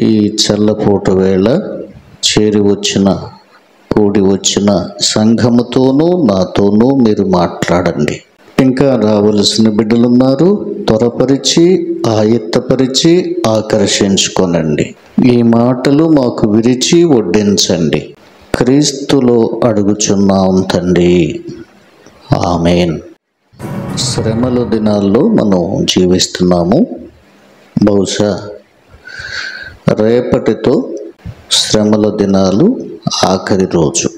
ఈ చల్లపూట వేళ కూడి వచ్చిన సంఘముతోనూ నాతోనూ మీరు మాట్లాడండి. ఇంకా రావలసిన బిడ్డలున్నారు, త్వరపరిచి ఆయత్తపరిచి ఆకర్షించుకొనండి. ఈ మాటలు మాకు విరిచి వడ్డించండి. క్రీస్తులో అడుగుచున్నాం తండ్రి, ఆమేన్. శ్రమల దినాల్లో మనం జీవిస్తున్నాము. బహుశా రేపటితో శ్రమల దినాలు ఆఖరి రోజు,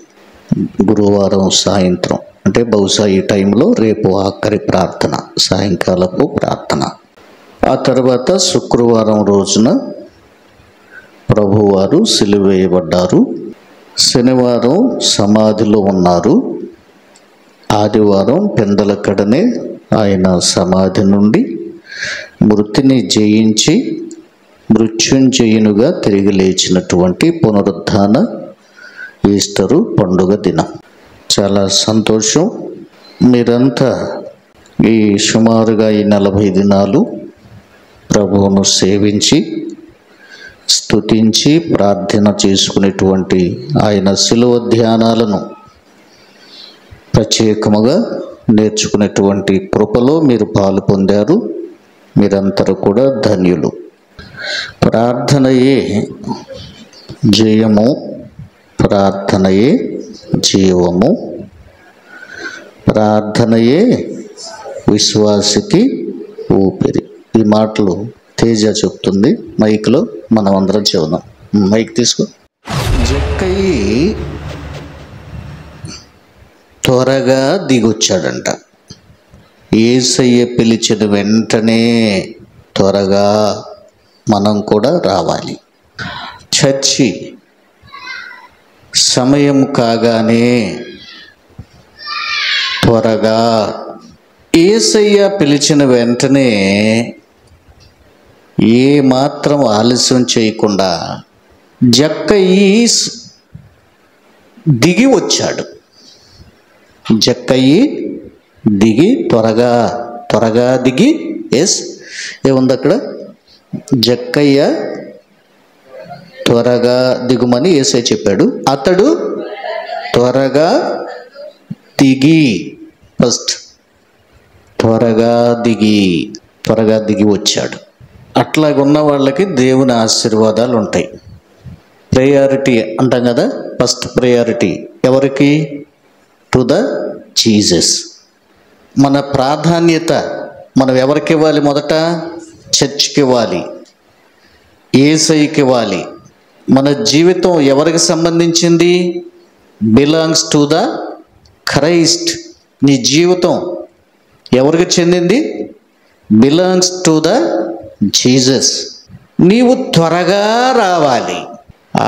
గురువారం సాయంత్రం, అంటే బహుశా ఈ టైంలో రేపు ఆఖరి ప్రార్థన, సాయంకాలపు ప్రార్థన. ఆ తర్వాత శుక్రవారం రోజున ప్రభువారు సిలువ వేయబడ్డారు. శనివారం సమాధిలో ఉన్నారు. ఆదివారం పెందలకడనే ఆయన సమాధి నుండి మృతిని జయించి మృత్యుంజయునుగా తిరిగి లేచినటువంటి పునరుద్ధాన ఈస్టరు పండుగ దినం. చాలా సంతోషం. మీరంతా ఈ సుమారుగా ఈ 40 దినాలు ప్రభువును సేవించి స్తుతించి ప్రార్థన చేసుకునేటువంటి ఆయన శిలువ ధ్యానాలను ప్రత్యేకముగా నేర్చుకునేటువంటి కృపలో మీరు పాలు పొందారు. మీరందరూ కూడా ధన్యులు. ప్రార్థనయే జయము, ప్రార్థనయే జీవము, ప్రార్థనయే విశ్వాసికి ఊపిరి. ఈ మాటలు తేజ చెప్తుంది. మైక్లో మనం అందరం చెబుదాం. మైక్ తీసుకో. జక్కయ్య త్వరగా దిగొచ్చాడంట. యేసయ్య పిలిచిన వెంటనే త్వరగా మనం కూడా రావాలి. చర్చి సమయం కాగానే త్వరగా, యేసయ్య పిలిచిన వెంటనే ఏ మాత్రం ఆలస్యం చేయకుండా జక్కయ్య దిగి వచ్చాడు. జక్కయ్య దిగి త్వరగా దిగి, ఏముంది అక్కడ? జక్కయ్య త్వరగా దిగుమని యేసయ్య చెప్పాడు. అతడు త్వరగా దిగి, ఫస్ట్ త్వరగా దిగి వచ్చాడు. అట్లాగున్న వాళ్ళకి దేవుని ఆశీర్వాదాలు ఉంటాయి. ప్రయారిటీ అంటాం కదా, ఫస్ట్ ప్రయారిటీ ఎవరికి? To the Jesus. మన ప్రాధాన్యత మనం ఎవరికి ఇవ్వాలి? మొదట చర్చ్కి ఇవ్వాలి, యేసయ్యకి ఇవ్వాలి. మన జీవితం ఎవరికి సంబంధించింది? Belongs to the Christ. నీ జీవితం ఎవరికి చెందింది? Belongs to the Jesus. నీవు త్వరగా రావాలి.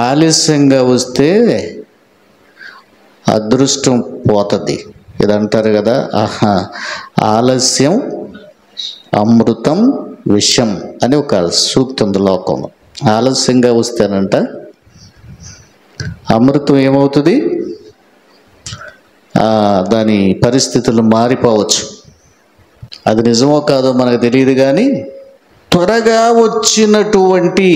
ఆలస్యంగా వస్తే అదృష్టం పోతుంది. ఇదంటారు కదా, ఆలస్యం అమృతం విషం అని ఒక సూక్తి ఉంది లోకంలో. ఆలస్యంగా వస్తేనంట అమృతం ఏమవుతుంది? దాని పరిస్థితులు మారిపోవచ్చు. అది నిజమో కాదో మనకు తెలియదు. కానీ త్వరగా వచ్చినటువంటి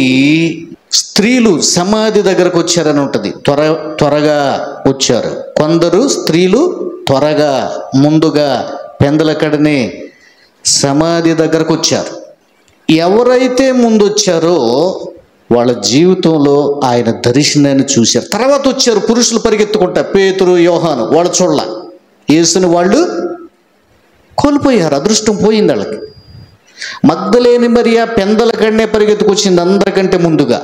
స్త్రీలు సమాధి దగ్గరకు వచ్చారని ఉంటుంది. త్వరగా వచ్చారు. కొందరు స్త్రీలు త్వరగా, ముందుగా పెందలకడనే సమాధి దగ్గరకు వచ్చారు. ఎవరైతే ముందు వచ్చారో వాళ్ళ జీవితంలో ఆయన దర్శనాన్ని చూశారు. తర్వాత వచ్చారు పురుషులు పరిగెత్తుకుంటా, పేతురు, యోహాను. వాళ్ళు చూడాల యేసుని వాళ్ళు కోల్పోయారు. అదృష్టం పోయింది వాళ్ళకి. మగ్దలేని మరియా పెందలకడనే పరిగెత్తుకొచ్చింది అందరికంటే ముందుగా,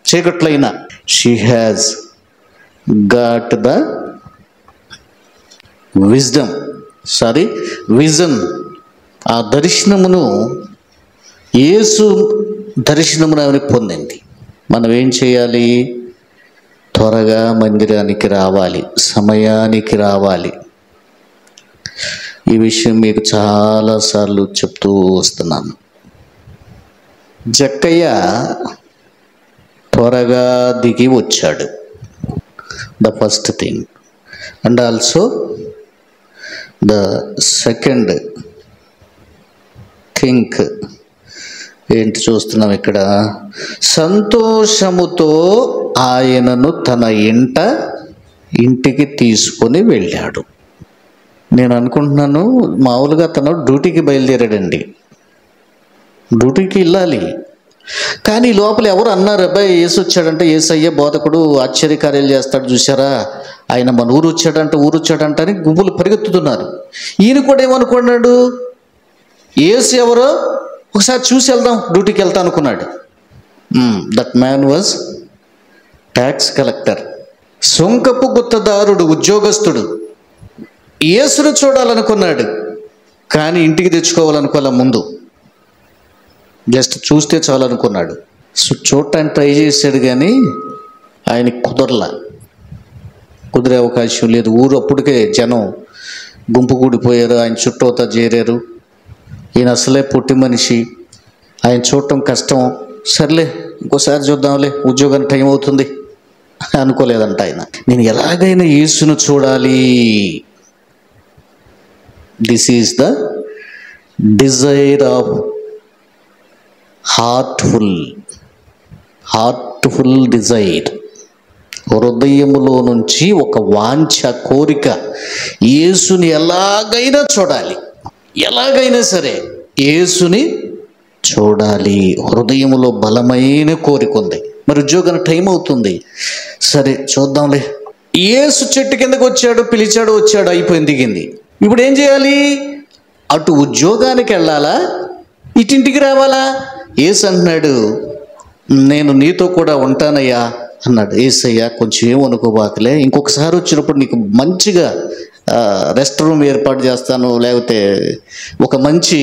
చీకట్లైనా. She has got the vision. ఆ దర్శనమును, యేసు దర్శనమును ఆమె పొందింది. మనం ఏం చేయాలి? త్వరగా మందిరానికి రావాలి, సమయానికి రావాలి. ఈ విషయం మీకు చాలాసార్లు చెప్తూ వస్తున్నాను. జక్కయ్య త్వరగా దిగి వచ్చాడు, the first thing. And also the second think ఏంటి చూస్తున్నాం ఇక్కడ? సంతోషముతో ఆయనను తన ఇంటికి తీసుకొని వెళ్ళాడు. నేను అనుకుంటున్నాను మామూలుగా తను డ్యూటీకి బయలుదేరాడండి, డ్యూటీకి వెళ్ళాలి. కానీ లోపల ఎవరు అన్నారు, అబ్బాయి యేసు వచ్చాడంటే, యేసయ్య బోధకుడు ఆశ్చర్యకార్యాలు చేస్తాడు చూసారా, ఆయన మన ఊరు వచ్చాడంట అని గుంపులు పరిగెత్తుతున్నారు. ఈయన కూడా ఏమనుకున్నాడు, యేసు ఎవరో ఒకసారి చూసి వెళ్దాం, డ్యూటీకి వెళ్తా అనుకున్నాడు. That man was tax collector, సొంకపు గుత్తదారుడు, ఉద్యోగస్తుడు. యేసును చూడాలనుకున్నాడు, కానీ ఇంటికి తెచ్చుకోవాలనుకోలే. ముందు జస్ట్ చూస్తే చాలనుకున్నాడు. చూడటానికి ట్రై చేశాడు, కానీ ఆయనకి కుదిరే అవకాశం లేదు. ఊరు అప్పటికే జనం గుంపు కూడిపోయారు, ఆయన చుట్టూతా చేరారు. ఈయన అసలే పొట్టి మనిషి, ఆయన చూడటం కష్టం. సర్లే ఇంకోసారి చూద్దాంలే, ఉద్యోగానికి టైం అవుతుంది అనుకోలేదంట ఆయన. నేను ఎలాగైనా యేసును చూడాలి. This is the desire of heartful desire. హృదయములో నుంచి ఒక వాంఛ, కోరిక, యేసుని ఎలాగైనా చూడాలి, ఎలాగైనా సరే యేసుని చూడాలి. హృదయములో బలమైన కోరిక ఉంది. మరి ఉద్యోగానికి టైం అవుతుంది, సరే చూద్దాంలే. యేసు చెట్టు కిందకు వచ్చాడు, పిలిచాడు, వచ్చాడు, అయిపోయింది, దిగింది. ఇప్పుడు ఏం చేయాలి? అటు ఉద్యోగానికి వెళ్ళాలా, ఇటింటికి రావాలా? యేసు అంటున్నాడు, నేను నీతో కూడా ఉంటానయ్యా అన్నాడు. యేసయ్యా కొంచెం ఏమనుకోబాకలే, ఇంకొకసారి వచ్చినప్పుడు నీకు మంచిగా రెస్ట్ రూమ్ ఏర్పాటు చేస్తాను, లేకపోతే ఒక మంచి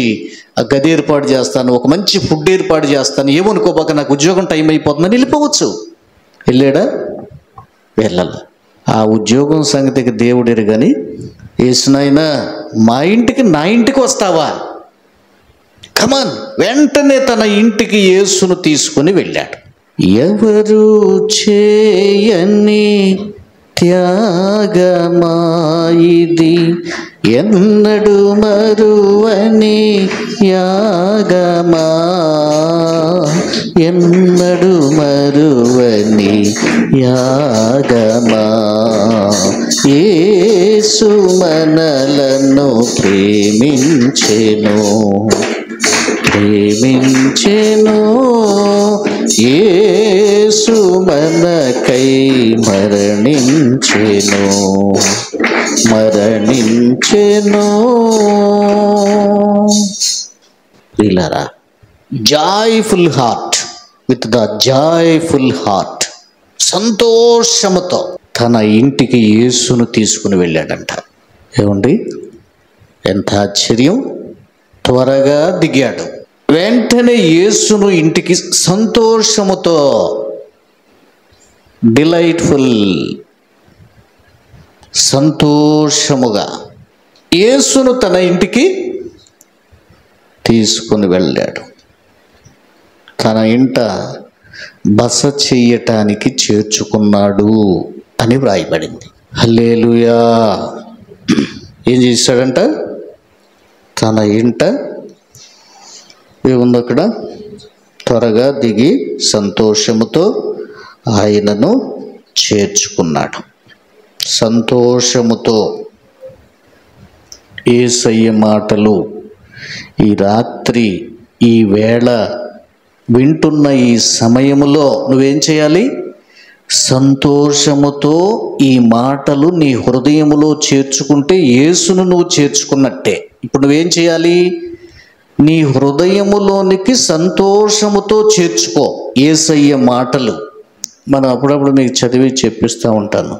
గది ఏర్పాటు చేస్తాను, ఒక మంచి ఫుడ్ ఏర్పాటు చేస్తాను, ఏమనుకోబాక, నాకు ఉద్యోగం టైం అయిపోతుందని వెళ్ళిపోవచ్చు. వెళ్ళాడా? వెళ్ళాల. ఆ ఉద్యోగం సంగతికి దేవుడు ఎరుగని, యేసునైనా మా ఇంటికి, నా ఇంటికి వస్తావా? కమాన్. వెంటనే తన ఇంటికి యేసును తీసుకుని వెళ్ళాడు. ఎవరు చేయని త్యాగమాయిది, ఎన్నడు మరువని యాగమా, ఎన్నడు మరువని యాగమా. యేసు మనలను ప్రేమించెను, యేసు మనకై మరణించెను. ప్రియులారా, joyful heart, with the joyful heart, సంతోషముతో తన ఇంటికి యేసును తీసుకుని వెళ్ళాడంట. ఏమండి, ఎంత ఆశ్చర్యం! త్వరగా దిగాడు, వెంటనే యేసును ఇంటికి సంతోషముతో, డిలైట్ఫుల్, సంతోషముగా యేసును తన ఇంటికి తీసుకుని వెళ్ళాడు. తన ఇంట బస చెయ్యటానికి చేర్చుకున్నాడు అని వ్రాయబడింది. హల్లెలూయా. ఏం చేశాడంట? తన ఇంట ఏముంది అక్కడ? త్వరగా దిగి సంతోషముతో ఆయనను చేర్చుకున్నాడు. సంతోషముతో. యేసయ్య మాటలు ఈ రాత్రి, ఈ వేళ వింటున్న ఈ సమయములో నువ్వేం చేయాలి? సంతోషముతో ఈ మాటలు నీ హృదయములో చేర్చుకుంటే యేసును నువ్వు చేర్చుకున్నట్టే. ఇప్పుడు నువ్వేం చేయాలి? నీ హృదయములోనికి సంతోషముతో చేర్చుకో యేసయ్య మాటలు. మనం అప్పుడప్పుడు మీకు చదివి చెప్పిస్తూ ఉంటాను.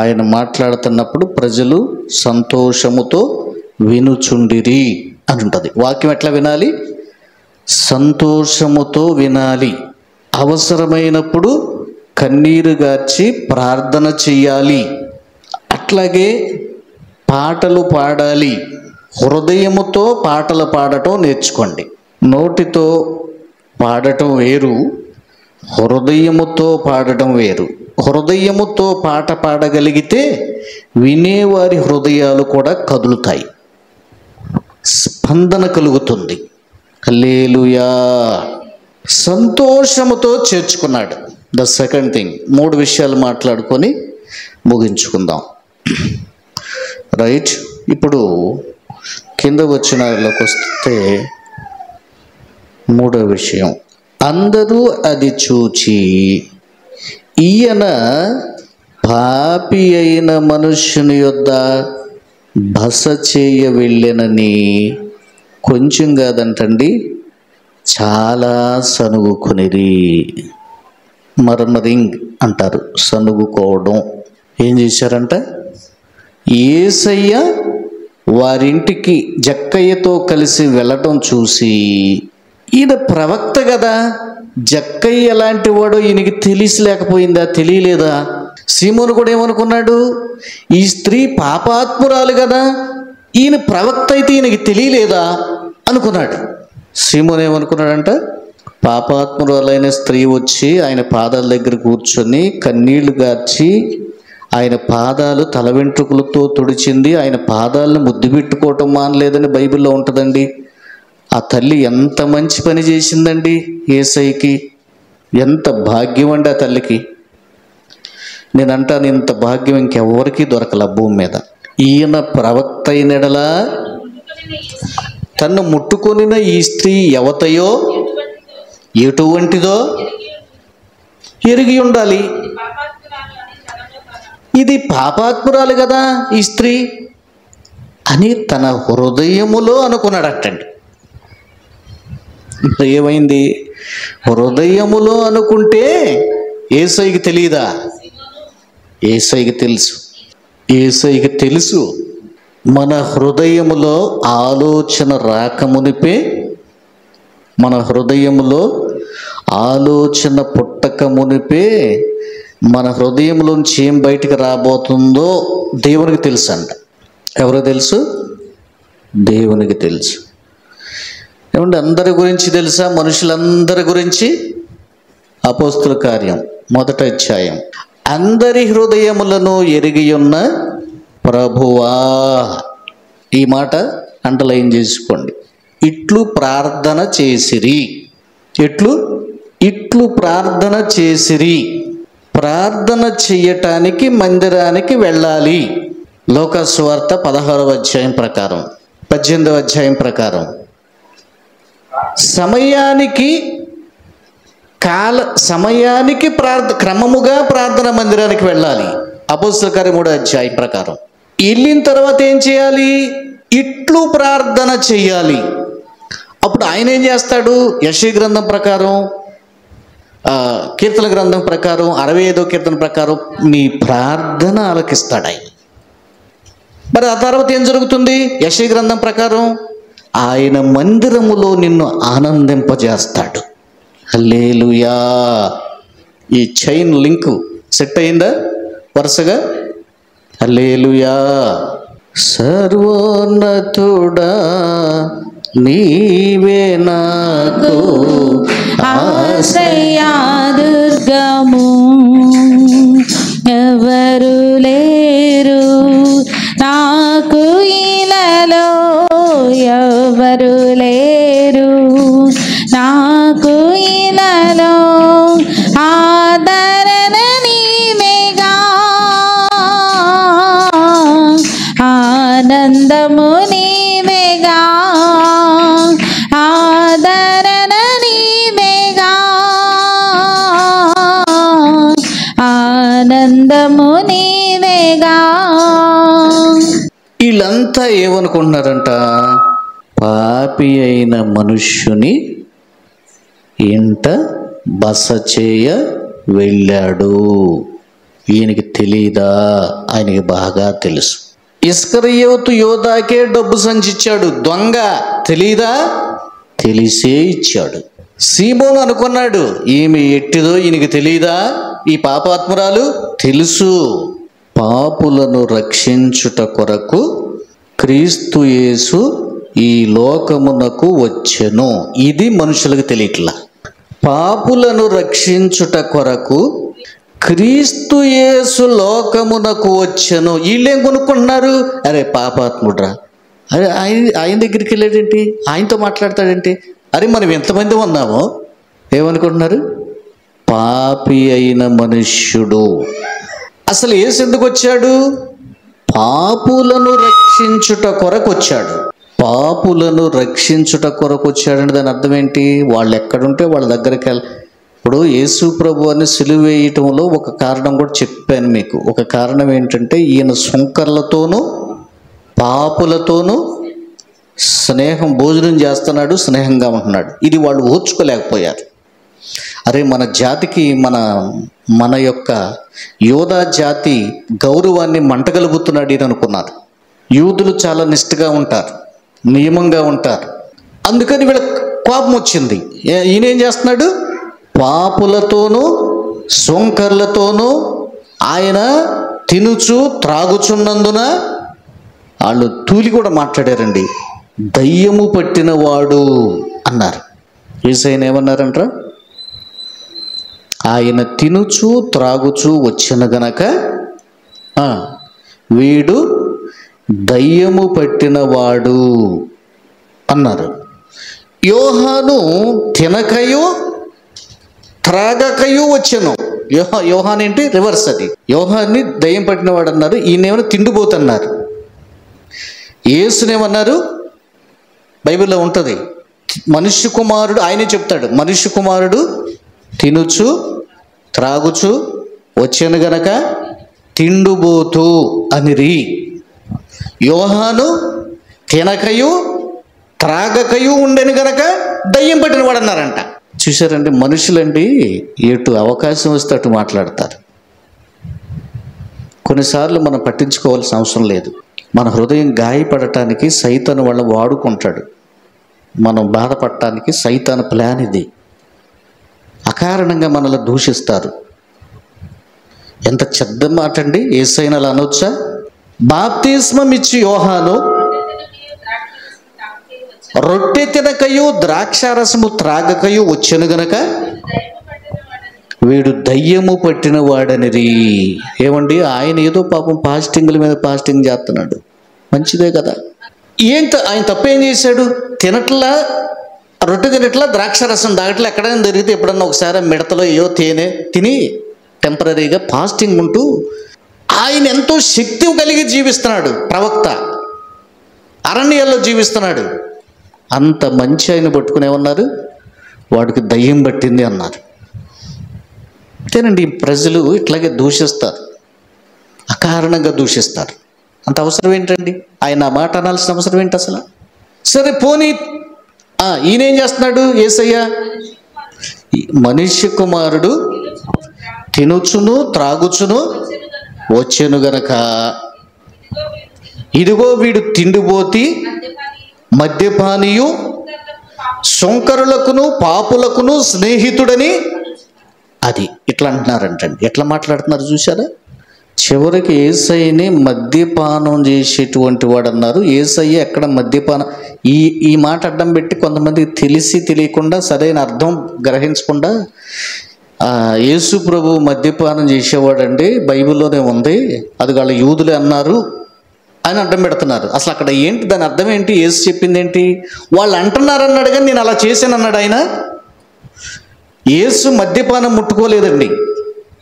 ఆయన మాట్లాడుతున్నప్పుడు ప్రజలు సంతోషముతో వినుచుండిరి అని ఉంటుంది. వాక్యం ఎట్లా వినాలి? సంతోషముతో వినాలి. అవసరమైనప్పుడు కన్నీరు గార్చి ప్రార్థన చెయ్యాలి. అట్లాగే పాటలు పాడాలి. హృదయముతో పాటలు పాడటం నేర్చుకోండి. నోటితో పాడటం వేరు, హృదయముతో పాడటం వేరు. హృదయముతో పాట పాడగలిగితే వినేవారి హృదయాలు కూడా కదులుతాయి, స్పందన కలుగుతుంది. హల్లెలూయా. సంతోషముతో చేర్చుకున్నాడు. The second thing. 3 విషయాలు మాట్లాడుకొని ముగించుకుందాం. రైట్. ఇప్పుడు కింద వచనాల్లోకి వస్తే 3వ విషయం, అందరూ అది చూచి ఈయన పాపి అయిన మనుష్యుని యొద్ద బస చేయ వెళ్ళెనని కొంచెం కాదంటండి, చాలా సనుగుకొనిరి. మర్మరింగ్ అంటారు, సనుగుకోవడం. ఏం చేశారంట? యేసయ్య వారింటికి జక్కయ్యతో కలిసి వెళ్ళటం చూసి, ఈయన ప్రవక్త కదా, జక్కయ్య ఎలాంటి వాడో ఈయనకి తెలియలేకపోయిందా? తెలియలేదా? సీమోను కూడా ఏమనుకున్నాడు? ఈ స్త్రీ పాపాత్మురాలు కదా, ఈయన ప్రవక్త అయితే ఈయనకి తెలియలేదా అనుకున్నాడు. సీమోను ఏమనుకున్నాడంట? పాపాత్మురాలైన స్త్రీ వచ్చి ఆయన పాదాల దగ్గర కూర్చొని కన్నీళ్లు గార్చి ఆయన పాదాలు తల వెంట్రుకలతో తుడిచింది, ఆయన పాదాలను ముద్దు పెట్టుకోవటం మానలేదని బైబిల్లో ఉంటుందండి. ఆ తల్లి ఎంత మంచి పని చేసిందండి యేసయ్యకి. ఎంత భాగ్యం అండి ఆ తల్లికి. నేను అంటాను, ఇంత భాగ్యం ఇంకెవ్వరికీ దొరకల భూమి మీద. ఈయన ప్రవక్త అయినడలా తన్ను ముట్టుకొనిన ఈ స్త్రీ ఎవతయో ఎటువంటిదో ఎరిగి ఉండాలి. ఇది పాపాత్మురాలు కదా ఈ స్త్రీ అని తన హృదయములో అనుకున్నాడటండి. ఏమైంది? హృదయములో అనుకుంటే యేసయ్యకి తెలియదా? యేసయ్యకి తెలుసు. యేసయ్యకి తెలుసు. మన హృదయములో ఆలోచన రాకమునిపే, మన హృదయములో ఆలోచన పుట్టక మునిపే మన హృదయంలోంచి ఏం బయటికి రాబోతుందో దేవునికి తెలుసు అంట. ఎవరో తెలుసు? దేవునికి తెలుసు. ఏమంటే అందరి గురించి తెలుసా? మనుషులందరి గురించి. అపోస్తుల కార్యం 1వ అధ్యాయం, అందరి హృదయములను ఎరిగి ఉన్న ప్రభువా. ఈ మాట అండర్లైన్ చేసుకోండి. ఇట్లు ప్రార్థన చేసిరి. ఇట్లు ప్రార్థన చేసిరి. ప్రార్థన చెయ్యటానికి మందిరానికి వెళ్ళాలి. లోకాసు సువార్త 16వ అధ్యాయం ప్రకారం, 18వ అధ్యాయం ప్రకారం సమయానికి క్రమముగా ప్రార్థన మందిరానికి వెళ్ళాలి. అపోస్తలుల కార్యం 3వ అధ్యాయం ప్రకారం వెళ్ళిన తర్వాత ఏం చేయాలి? ఇట్లు ప్రార్థన చెయ్యాలి. అప్పుడు ఆయన ఏం చేస్తాడు? యెషయా గ్రంథం ప్రకారం, కీర్తన గ్రంథం ప్రకారం, 65వ కీర్తన ప్రకారం నీ ప్రార్థన ఆలకిస్తాడు ఆయన. మరి ఆ తర్వాత ఏం జరుగుతుంది? యెషయా గ్రంథం ప్రకారం ఆయన మందిరములో నిన్ను ఆనందింపజేస్తాడు. హల్లెలూయా. ఈ చైన్ లింక్ సెట్ అయిందా వరుసగా? హల్లెలూయా. సర్వోన్నతుడా నీవే నాకు ఆశ్రయా దుర్గము, ఎవరు లేరు నాకు ఇలలో, ఎవరు లేరు నాకు ఇలలో, ఆదరణ నీవేగా, ఆనందము నీవేగా, ఆదరణ నీవేగా, ఆనందము నీవేగా. వీళ్ళంతా ఏమనుకుంటున్నారంట? పాపి అయిన మనుష్యుని ఇంట బస చేయ వెళ్ళాడు. ఈయనకి తెలీదా? ఆయనకి బాగా తెలుసు. ఇస్కరియోతు యోధాకే డబ్బు సంచిచ్చాడు దొంగ. తెలీదా? తెలిసే ఇచ్చాడు. సీమోను అనుకున్నాడు ఈమె ఎట్టిదో ఈయనకి తెలీదా? ఈ పాపాత్మురాలు తెలుసు. పాపులను రక్షించుట కొరకు క్రీస్తు యేసు ఈ లోకమునకు వచ్చెను. ఇది మనుషులకు తెలియట్లా. పాపులను రక్షించుట కొరకు క్రీస్తు యేసు లోకమునకు వచ్చెను. వీళ్ళేం కొనుక్కుంటున్నారు? అరే పాపాత్ముడ్రా, అరే ఆయన దగ్గరికి వెళ్ళాడేంటి, ఆయనతో మాట్లాడతాడేంటి, అరే మనం ఎంతమంది ఉన్నామో ఏమనుకుంటున్నారు? పాపి అయిన మనుష్యుడు. అసలు యేసు ఎందుకు వచ్చాడు? పాపులను రక్షించుట కొరకు వచ్చాడు. పాపులను రక్షించుట కొరకు వచ్చాడంటే దాని అర్థం ఏంటి? వాళ్ళు ఎక్కడుంటే వాళ్ళ దగ్గరికి ఇప్పుడు యేసు ప్రభు అని సిలువ వేయటంలో ఒక కారణం కూడా చెప్పాను మీకు. ఒక కారణం ఏంటంటే ఈయన సుంకర్లతోనూ పాపులతోనూ భోజనం చేస్తున్నాడు, స్నేహంగా ఉంటున్నాడు. ఇది వాళ్ళు ఓర్చుకోలేకపోయారు. అరే మన జాతికి మన యొక్క యోధా జాతి గౌరవాన్ని మంటగలుగుతున్నాడు ఈయన అనుకున్నారు. యూదులు చాలా నిష్ఠగా ఉంటారు, నియమంగా ఉంటారు. అందుకని వీళ్ళ కోపం వచ్చింది. ఈయన ఏం చేస్తున్నాడు? పాపులతోనూ సోంకర్లతోనూ ఆయన తినుచు త్రాగుచున్నందున వాళ్ళు తూలి కూడా మాట్లాడారండి. దయ్యము పట్టినవాడు అన్నారు. యేసయ్యను ఏమన్నారంటారా? ఆయన తినుచు త్రాగుచు వచ్చిన గనక వీడు దయ్యము పట్టినవాడు అన్నారు. యోహాను తినకయు త్రాగకయు వచ్చెను. యోహాన్ ఏంటి? రివర్స్. అది యోహాన్ని దయ్యం పట్టినవాడు అన్నారు. ఈయనేమైనా తిండిపోతున్నారు. యేసునేమన్నారు? బైబిల్లో ఉంటుంది, మనుష్య కుమారుడు, ఆయనే చెప్తాడు, మనుష్య కుమారుడు తినుచు త్రాగుచు వచ్చాను గనక తిండుబోతు అనిరి. యోహాను తినకయు త్రాగకయు ఉండెను గనక దయ్యం పట్టిన వాడు అన్నారంట. చూశారండి, మనుషులండి ఎటు అవకాశం వస్తే అటు మాట్లాడతారు. కొన్నిసార్లు మనం పట్టించుకోవాల్సిన అవసరం లేదు. మన హృదయం గాయపడటానికి సైతాను వాళ్ళని వాడుకుంటాడు. మనం బాధపడటానికి సైతాను ప్లాన్ ఇది. అకారణంగా మనల్ని దూషిస్తారు. ఎంత చెడ్డ మాట అండి! యేసయ్యను అలా అనొచ్చా? బాప్తిస్మం ఇచ్చి యోహాను రొట్టె తినకయు ద్రాక్షారసము త్రాగకయు వచ్చెను గనక వీడు దయ్యము పట్టిన వాడనిరి. ఏమండి, ఆయన ఏదో పాపం ఫాస్టింగ్ల మీద ఫాస్టింగ్ చేస్తున్నాడు, మంచిదే కదా. ఆయన తప్పేం చేశాడు? తినట్లా, రొట్టె తినట్లా, ద్రాక్షారసం తాగట్లా. ఎక్కడైనా దొరికితే ఎప్పుడన్నా ఒకసారి మిడతలో ఏయో తేనె తిని టెంపరీగా ఫాస్టింగ్ ఉంటూ ఆయన ఎంతో శక్తి కలిగి జీవిస్తున్నాడు. ప్రవక్త అరణ్యాల్లో జీవిస్తున్నాడు. అంత మంచి ఆయన పట్టుకునేమన్నారు? వాడికి దయ్యం పట్టింది అన్నారు. అంతేనండి, ప్రజలు ఇట్లాగే దూషిస్తారు, అకారణంగా దూషిస్తారు. అంత అవసరం ఏంటండి? ఆయన ఆ మాట అనాల్సిన అవసరం ఏంటి అసలు? సరే పోనీ ఈయనేం చేస్తున్నాడు? యేసయ్య మనుష్య కుమారుడు తినుచును త్రాగుచును వచ్చెను గనక ఇదిగో వీడు తిండిపోతి మద్యపానీయు సొంకరులకును పాపులకును స్నేహితుడని అది ఇట్లా అంటున్నారంటండి. ఎట్లా మాట్లాడుతున్నారు చూసారా? చివరికి యేసయ్యని మద్యపానం చేసేటువంటి వాడు అన్నారు. యేసయ్య ఎక్కడ మద్యపానం ఈ మాట అడ్డం పెట్టి కొంతమందికి తెలిసి తెలియకుండా సరైన అర్థం గ్రహించకుండా యేసు ప్రభు మద్యపానం చేసేవాడండి, బైబిల్లోనే ఉంది, అది వాళ్ళ యూదులే అన్నారు అని అడ్డం పెడుతున్నారు. అసలు అక్కడ ఏంటి? దాని అర్థం ఏంటి? యేసు చెప్పింది ఏంటి? వాళ్ళు అంటున్నారు అన్నాడు కానీ నేను అలా చేశాను అన్నాడు ఆయన. యేసు మద్యపానం ముట్టుకోలేదండి.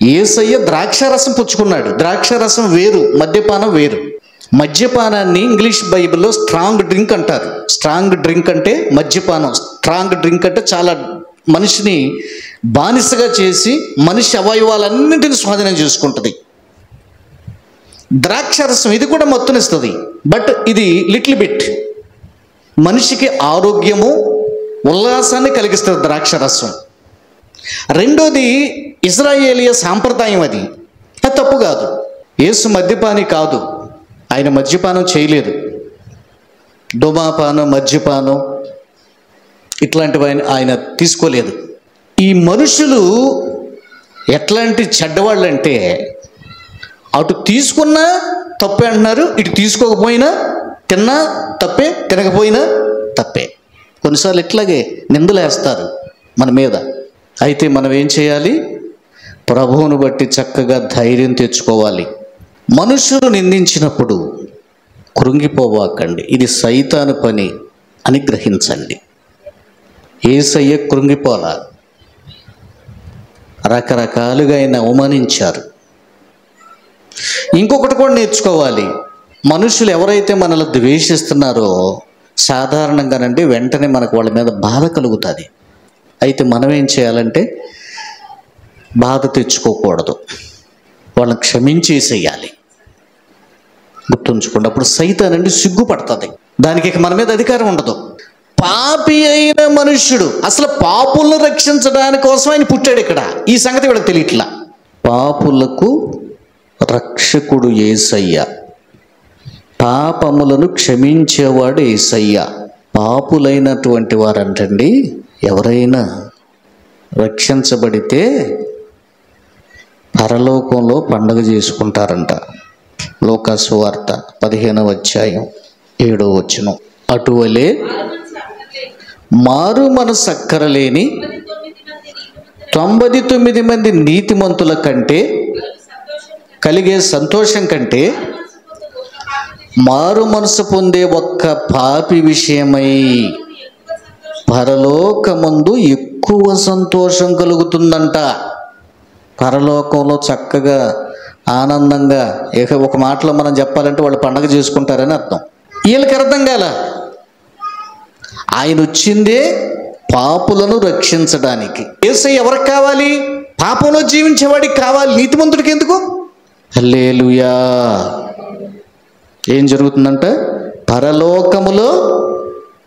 యేసయ్య ద్రాక్షారసం పుచ్చుకున్నాడు. ద్రాక్షారసం వేరు, మద్యపానం వేరు. మద్యపానాన్ని ఇంగ్లీష్ బైబిల్లో స్ట్రాంగ్ డ్రింక్ అంటారు. స్ట్రాంగ్ డ్రింక్ అంటే మద్యపానం. స్ట్రాంగ్ డ్రింక్ అంటే చాలా మనిషిని బానిసగా చేసి మనిషి అవయవాలన్నింటినీ స్వాధీనం చేసుకుంటుంది. ద్రాక్షారసం ఇది కూడా మత్తునిస్తుంది, బట్ ఇది లిటిల్ బిట్ మనిషికి ఆరోగ్యము ఉల్లాసాన్ని కలిగిస్తుంది ద్రాక్షారసం. రెండోది ఇజ్రాయేలీయ సాంప్రదాయం, అది తప్పు కాదు. యేసు మద్యపాని కాదు, ఆయన మద్యపానం చేయలేదు. ధూమపానం, మద్యపానం ఇట్లాంటివి ఆయన తీసుకోలేదు. ఈ మనుషులు ఎట్లాంటి చెడ్డవాళ్ళు అంటే అటు తీసుకున్నా తప్పే అంటున్నారు, ఇటు తీసుకోకపోయినా తిన్నా తప్పే, తినకపోయినా తప్పే. కొన్నిసార్లు ఇట్లాగే నిందలేస్తారు మన మీద. అయితే మనం ఏం చేయాలి? ప్రభువును బట్టి చక్కగా ధైర్యం తెచ్చుకోవాలి. మనుషులు నిందించినప్పుడు కృంగిపోవాకండి, ఇది సైతాను పని అని గ్రహించండి. యేసయ్య కృంగిపోలా. రకరకాలుగా ఆయన అవమానించారు. ఇంకొకటి కూడా నేర్చుకోవాలి. మనుషులు ఎవరైతే మనల్ని ద్వేషిస్తున్నారో సాధారణంగానండి వెంటనే మనకు వాళ్ళ మీద బాధ కలుగుతుంది. అయితే మనం ఏం చేయాలంటే బాధ తెచ్చుకోకూడదు, వాళ్ళని క్షమించేసేయాలి. గుర్తుంచుకోండి. అప్పుడు సైతానండి సిగ్గుపడుతుంది, దానికి ఇక మన మీద అధికారం ఉండదు. పాపి అయిన మనుష్యుడు, అసలు పాపులను రక్షించడానికి కోసం ఆయన పుట్టాడు ఇక్కడ. ఈ సంగతి వీళ్ళకి తెలియట్లా. పాపులకు రక్షకుడు యేసయ్య, పాపములను క్షమించేవాడు యేసయ్య. పాపులైనటువంటి వారంటండి ఎవరైనా రక్షించబడితే పరలోకంలో పండగ చేసుకుంటారంట. లోకాసు వార్త 15వ అధ్యాయం 7వ వచనం. అటువలే మారు మనసు అక్కరలేని 99 మంది నీతిమంతుల కంటే కలిగే సంతోషం కంటే మారు మనసు పొందే ఒక్క పాపి విషయమై పరలోకమందు ఎక్కువ సంతోషం కలుగుతుందంట. పరలోకంలో చక్కగా ఆనందంగా, ఒక మాటలో మనం చెప్పాలంటే వాళ్ళు పండగ చేసుకుంటారని అర్థం. వీళ్ళకి అర్థం కాల. ఆయన వచ్చిందే పాపులను రక్షించడానికి. యేసయ్య ఎవరికి కావాలి? పాపంలో జీవించేవాడికి కావాలి, నీతిమంతుడికి ఎందుకు? హల్లెలూయా. ఏం జరుగుతుందంట? పరలోకములో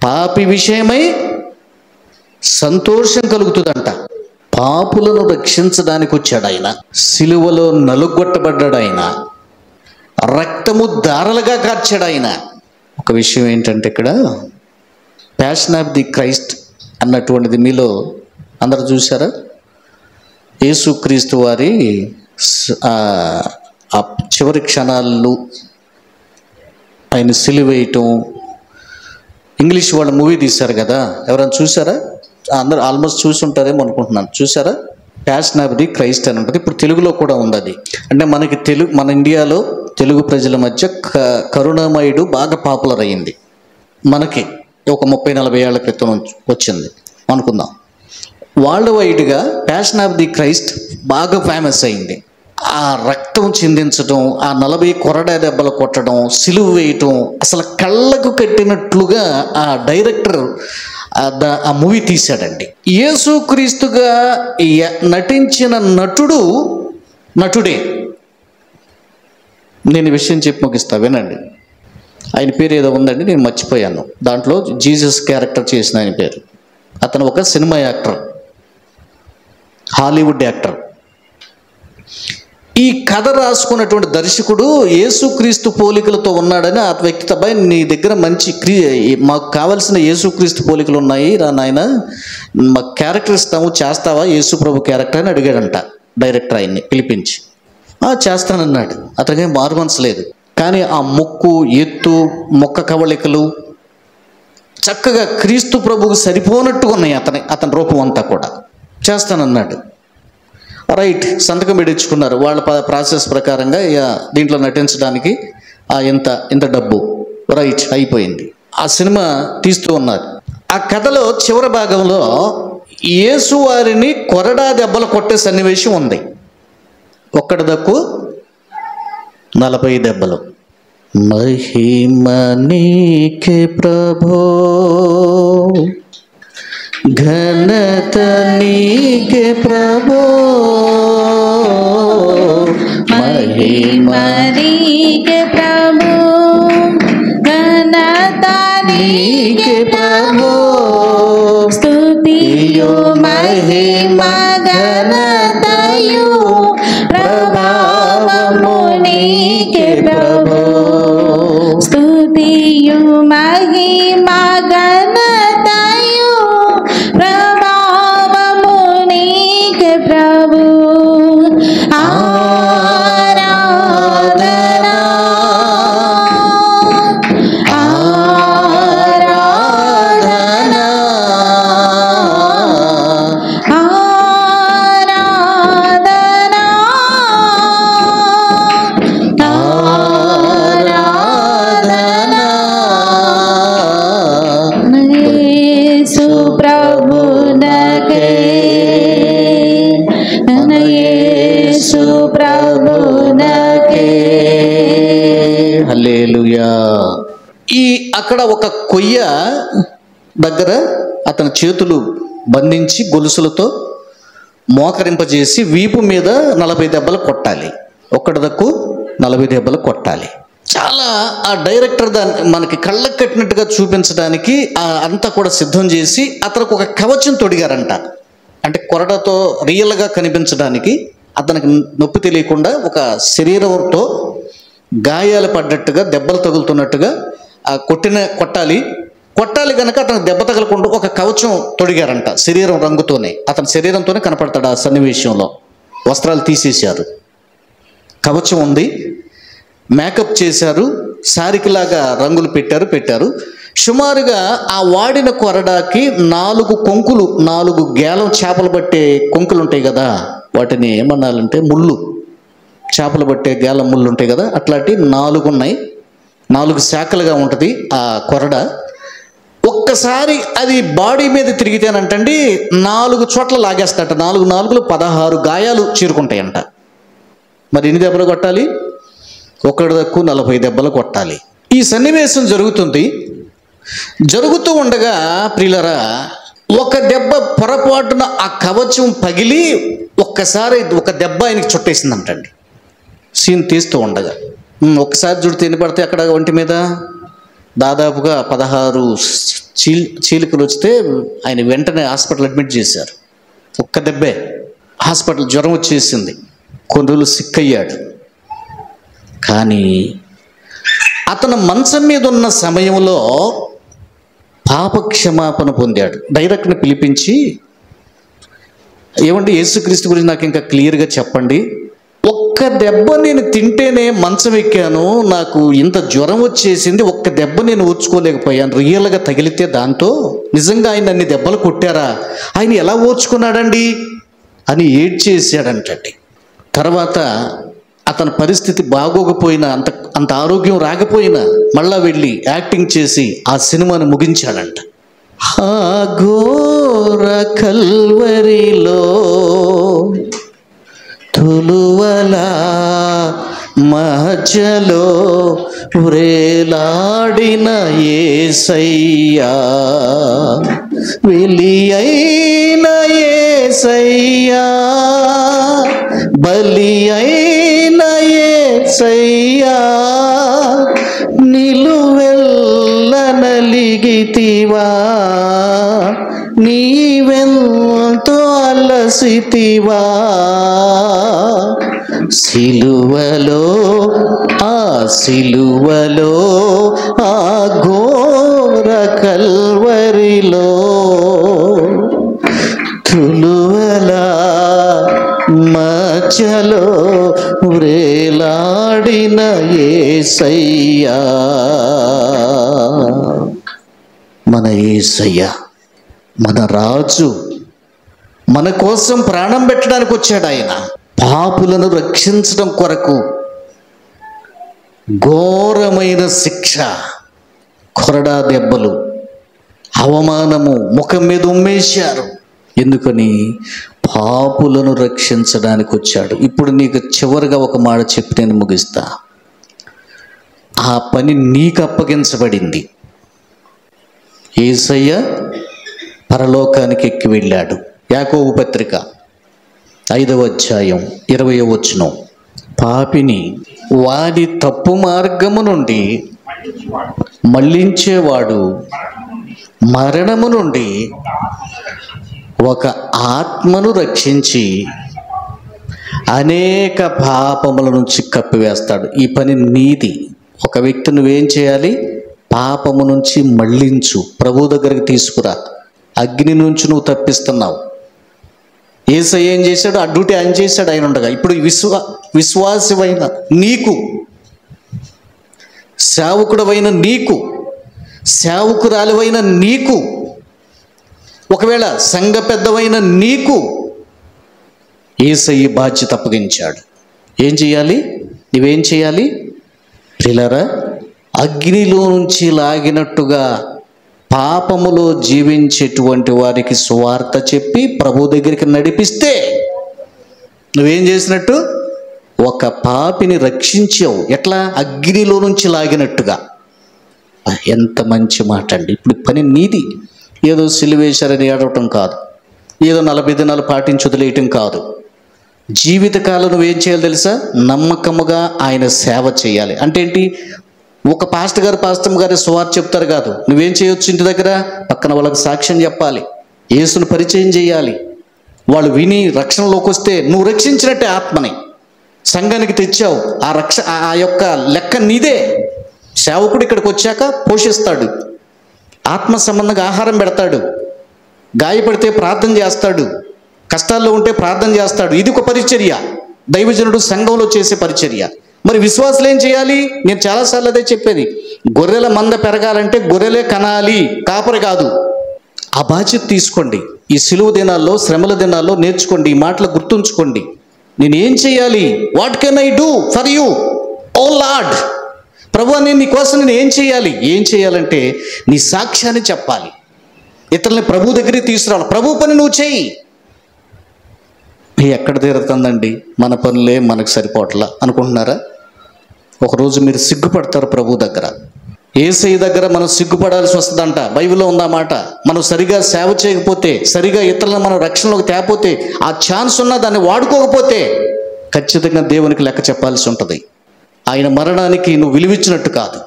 పాపి విషయమై సంతోషం కలుగుతుందంట. పాపులను రక్షించడానికి వచ్చాడు ఆయన. సిలువలో నలుగొట్టబడ్డాడు ఆయన. రక్తము ధారలుగా కార్చాడు ఆయన. ఒక విషయం ఏంటంటే ఇక్కడ ప్యాషన్ ఆఫ్ ది క్రైస్ట్ అన్నటువంటిది మీలో అందరూ చూసారా? యేసుక్రీస్తు వారి ఆ చివరి క్షణాలు ఆయన సిలువేయటం. ఇంగ్లీష్ వాళ్ళ మూవీ తీశారు కదా, ఎవరైనా చూసారా? అందరూ ఆల్మోస్ట్ చూసి ఉంటారేమో అనుకుంటున్నాను. చూసారా? ప్యాషన్ ఆఫ్ ది క్రైస్ట్ అని ఉంటుంది. ఇప్పుడు తెలుగులో కూడా ఉంది అది. అంటే మనకి మన ఇండియాలో తెలుగు ప్రజల మధ్య కరుణామయుడు బాగా పాపులర్ అయ్యింది. మనకి ఒక 30-40 ఏళ్ల క్రితం వచ్చింది అనుకుందాం. వరల్డ్ వైడ్గా ప్యాషన్ ఆఫ్ ది క్రైస్ట్ బాగా ఫేమస్ అయింది. ఆ రక్తం చిందించడం, ఆ 40 కొరడా దెబ్బలు కొట్టడం, సిలువ వేయటం, అసలు కళ్ళకు కట్టినట్లుగా ఆ డైరెక్టర్ ఆ మూవీ తీశాడండి. యేసుక్రీస్తుగా నటించిన నటుడే. నేను ఈ విషయం చెప్పి ముగిస్తా, వినండి. ఆయన పేరు ఏదో ఉందండి, నేను మర్చిపోయాను. దాంట్లో జీసస్ క్యారెక్టర్ చేసిన ఆయన పేరు. అతను ఒక సినిమా యాక్టర్, హాలీవుడ్ యాక్టర్. ఈ కథ రాసుకున్నటువంటి దర్శకుడు యేసుక్రీస్తు పోలికలతో ఉన్నాడని ఆ వ్యక్తి అబ్బాయి, నీ దగ్గర మంచి మాకు కావాల్సిన యేసుక్రీస్తు పోలికలు ఉన్నాయి రా నాయన, మాకు క్యారెక్టర్ ఇస్తాము, చేస్తావా యేసు ప్రభు క్యారెక్టర్ అని అడిగాడంట డైరెక్టర్ ఆయన్ని పిలిపించి. చేస్తానన్నాడు. అతనికి మారు మనసు లేదు. కానీ ఆ ముక్కు, ఎత్తు, మొక్క కవళికలు చక్కగా క్రీస్తు ప్రభువుకు సరిపోనట్టుగా ఉన్నాయి అతని రూపం అంతా కూడా. చేస్తానన్నాడు. రైట్, సంతకం పెట్టించుకున్నారు. వాళ్ళ ప్రాసెస్ ప్రకారంగా దీంట్లో నటించడానికి ఇంత డబ్బు, రైట్, అయిపోయింది. ఆ సినిమా తీస్తూ ఉన్నారు. ఆ కథలో చివరి భాగంలో యేసు వారిని కొరడా దెబ్బలు కొట్టే సన్నివేశం ఉంది. ఒక్కటి దక్కు 40 దెబ్బలు. మహిమ నీకే ప్రభో, ఘనత నీకే ప్రభో, మహిమ నీకే ప్రభు, ఘనత నీకే ప్రభు, స్తుతియు మహిమ ఘనతయు ప్రభావము నీకే ప్రభు, స్తుతియు మహిమ ఘనతయు ప్రభావము నీకే ప్రభు, ఆరాధన అక్కడ ఒక కొయ్య దగ్గర అతని చేతులు బంధించి గొలుసులతో మోకరింపజేసి వీపు మీద 40 దెబ్బలు కొట్టాలి. ఒక్కడి దక్కు 40 దెబ్బలు కొట్టాలి. చాలా ఆ డైరెక్టర్ దాన్ని మనకి కళ్ళకు కట్టినట్టుగా చూపించడానికి అంతా కూడా సిద్ధం చేసి అతనికి ఒక కవచం తొడిగారంట. అంటే కొరడతో రియల్గా కనిపించడానికి, అతనికి నొప్పి తెలియకుండా ఒక శరీరంతో గాయాలు పడ్డట్టుగా, దెబ్బలు తగులుతున్నట్టుగా కొట్టాలి కనుక అతనికి దెబ్బ తగలకుండా ఒక కవచం తొడిగారంట. శరీరం రంగుతోనే, అతని శరీరంతోనే కనపడతాడు. ఆ సన్నివేశంలో వస్త్రాలు తీసేశారు, కవచం ఉంది, మేకప్ చేశారు, సారికిలాగా రంగులు పెట్టారు. సుమారుగా ఆ వాడిన కొరడాకి 4 కొంకులు, 4 గేలం చేపలు పట్టే కొంకులు ఉంటాయి కదా, వాటిని ఏమన్నాలంటే ముళ్ళు, చేపలు పట్టే గేలం ముళ్ళు ఉంటాయి కదా, అట్లాంటి 4 ఉన్నాయి. 4 శాఖలుగా ఉంటుంది ఆ కొరడ. ఒక్కసారి అది బాడీ మీద తిరిగితేనంటండి 4 చోట్ల లాగేస్తాట. 4 16 గాయాలు చీరుకుంటాయంట. మరి ఎన్ని దెబ్బలు కొట్టాలి? ఒకటి దక్కు 40 దెబ్బలు కొట్టాలి. ఈ సన్నివేశం జరుగుతూ ఉండగా ప్రియులరా, ఒక దెబ్బ పొరపాటున ఆ కవచం పగిలి ఒక్కసారి ఒక దెబ్బ ఆయనకి చుట్టేసిందంటండి. సీన్ తీస్తూ ఉండగా ఒక్కసారి చుడితే ఎన్ని పడితే అక్కడ ఒంటి మీద దాదాపుగా 16 చీలికలు వస్తే ఆయన వెంటనే హాస్పిటల్ అడ్మిట్ చేశారు. ఒక్క దెబ్బే. హాస్పిటల్ జ్వరం వచ్చేసింది, కొన్ని రోజులు సిక్ అయ్యాడు. కానీ అతను మంచం మీద ఉన్న సమయంలో పాపక్షమాపణ పొందాడు. డైరెక్ట్ని పిలిపించి, ఏమంటే యేసుక్రీస్తు గురించి నాకు ఇంకా క్లియర్గా చెప్పండి, ఒక్క దెబ్బ నేను తింటేనే మంచం ఎక్కాను, నాకు ఇంత జ్వరం వచ్చేసింది, ఒక్క దెబ్బ నేను ఓర్చుకోలేకపోయాను, రియల్గా తగిలితే దాంతో నిజంగా ఆయన అన్ని దెబ్బలు కొట్టారా, ఆయన ఎలా ఓర్చుకున్నాడండి అని ఏడ్చేసాడంటండి. తర్వాత అతని పరిస్థితి బాగోకపోయినా, అంత ఆరోగ్యం రాకపోయినా మళ్ళా వెళ్ళి యాక్టింగ్ చేసి ఆ సినిమాను ముగించాడంట. ఆ ఘోర కల్వరిలో తులువలా మధ్యలో వ్రేలాడిన యేసయ్యా, వెలి అయిన యేసయ్యా, బలి అయిన యేసయ్యా, నిలువెల్ల నలిగితివా, నీవెంతో అలసితివా, సిలువలో ఆ ఘోర కల్వరిలో తులువలా మధ్యలో వ్రేలాడిన యేసయ్యా. మన యేసయ్య, మన రాజు, మన కోసం ప్రాణం పెట్టడానికి వచ్చాడు. ఆయన పాపులను రక్షించడం కొరకు ఘోరమైన శిక్ష, కొరడా దెబ్బలు, అవమానము, ముఖం మీద ఉమ్మేశారు. ఎందుకని? పాపులను రక్షించడానికి వచ్చాడు. ఇప్పుడు నీకు చివరిగా ఒక మాట చెప్పి నేను ముగిస్తా. ఆ పని నీకు అప్పగించబడింది. యేసయ్య పరలోకానికి ఎక్కి వెళ్ళాడు. యాకోబు పత్రిక 5వ అధ్యాయం 20వ వచనం, పాపిని వాడి తప్పు మార్గము నుండి మళ్ళించేవాడు మరణము నుండి ఒక ఆత్మను రక్షించి అనేక పాపముల నుంచి కప్పివేస్తాడు. ఈ పని నీది. ఒక వ్యక్తి నువ్వేం చేయాలి? పాపము నుంచి మళ్ళించు, ప్రభు దగ్గరికి తీసుకురా. అగ్ని నుంచి నువ్వు తప్పిస్తున్నావు. యేసయ్య ఏం చేశాడు? ఆ డ్యూటీ ఆయన చేశాడు ఆయన ఉండగా. ఇప్పుడు విశ్వాసమైన నీకు, సేవకుడవైన నీకు, సేవకురాలివైన నీకు, ఒకవేళ సంఘ పెద్దవైన నీకు యేసయ్య బాధ్యత అప్పగించాడు. ఏం చేయాలి? నువ్వేం చేయాలి? ప్రియులారా, అగ్నిలో నుంచి లాగినట్టుగా పాపములో జీవించేటువంటి వారికి సువార్త చెప్పి ప్రభు దగ్గరికి నడిపిస్తే నువ్వేం చేసినట్టు? ఒక పాపిని రక్షించావు. ఎట్లా? అగ్నిలో నుంచి లాగినట్టుగా. ఎంత మంచి మాట అండి. ఇప్పుడు పని నీది. ఏదో సిలువేశారని ఏడవటం కాదు, ఏదో 40 దినాలు పాటించి వదిలేయటం కాదు. జీవితకాలం నువ్వేం చేయాలి తెలుసా? నమ్మకముగా ఆయన సేవ చేయాలి. అంటే ఏంటి? ఒక పాస్టర్ గారు సువార్త చెప్తారు కాదు, నువ్వేం చేయొచ్చు? ఇంటి దగ్గర పక్కన వాళ్ళకి సాక్ష్యం చెప్పాలి, యేసును పరిచయం చేయాలి. వాళ్ళు విని రక్షణలోకి వస్తే నువ్వు రక్షించినట్టే ఆత్మని సంఘానికి తెచ్చావు. ఆ యొక్క లెక్క నీదే. సేవకుడు ఇక్కడికి వచ్చాక పోషిస్తాడు, ఆత్మ సంబంధంగా ఆహారం పెడతాడు, గాయపడితే ప్రార్థన చేస్తాడు, కష్టాల్లో ఉంటే ప్రార్థన చేస్తాడు. ఇది ఒక పరిచర్య, దైవజనుడు సంఘంలో చేసే పరిచర్య. మరి విశ్వాసులు ఏం చేయాలి? నేను చాలాసార్లు అదే చెప్పేది, గొర్రెల మంద పెరగాలంటే గొర్రెలే కనాలి, కాపరి కాదు. ఆ బాధ్యత తీసుకోండి. ఈ సిలువ దినాల్లో, శ్రమల దినాల్లో నేర్చుకోండి, ఈ మాటలు గుర్తుంచుకోండి. నేను ఏం చేయాలి? What can I do for you O Lord? ప్రభు, నేను నీ కోసం నేను ఏం చేయాలి? ఏం చేయాలంటే నీ సాక్ష్యాన్ని చెప్పాలి, ఇతరులని ప్రభు దగ్గరికి తీసుకురావాలి. ప్రభు పని నువ్వు చేయి. ఎక్కడ తీరుతుందండి? మన పనులే మనకు సరిపోవట్లా అనుకుంటున్నారా? ఒకరోజు మీరు సిగ్గుపడతారు ప్రభు దగ్గర. యేసయ్య దగ్గర మనం సిగ్గుపడాల్సి వస్తుందంట. బైబిల్లో ఉందన్నమాట. మనం సరిగా సేవ చేయకపోతే, సరిగా ఇతరులను మనం రక్షణలోకి తేపోతే, ఆ ఛాన్స్ ఉన్నా దాన్ని వాడుకోకపోతే ఖచ్చితంగా దేవునికి లెక్క చెప్పాల్సి ఉంటుంది. ఆయన మరణానికి నువ్వు విలువిచ్చినట్టు కాదు.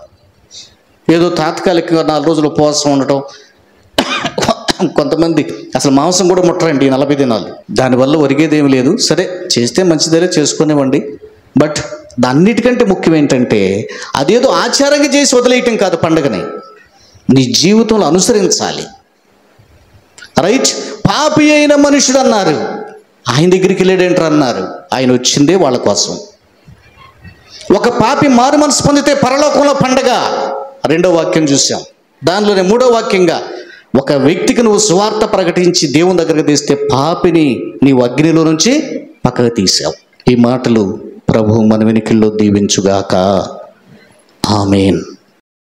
ఏదో తాత్కాలికంగా 4 రోజులు ఉపవాసం ఉండటం, కొంతమంది అసలు మాంసం కూడా ముట్టరండి 40 దినాలు. దానివల్ల ఒరిగేదేమి లేదు. సరే, చేస్తే మంచిదే, చేసుకునేవ్వండి. బట్ అన్నిటికంటే ముఖ్యం ఏంటంటే అదేదో ఆచారంగా చేసి వదిలేయటం కాదు. పండుగని నీ జీవితంలో అనుసరించాలి. రైట్? పాపి అయిన మనుషుడు అన్నారు, ఆయన దగ్గరికి వెళ్ళాడేంటారు అన్నారు. ఆయన వచ్చిందే వాళ్ళ కోసం. ఒక పాపి మారు మనసు పొందితే పరలోకంలో పండగ. 2వ వాక్యం చూసాం. దానిలోనే 3వ వాక్యంగా ఒక వ్యక్తికి నువ్వు సువార్త ప్రకటించి దేవుని దగ్గరకు తీస్తే పాపిని నీవు అగ్నిలో నుంచి పక్కకు తీసావు. ఈ మాటలు ప్రభు మన వెనుకల్లో దీవించుగాక. ఆమేన్.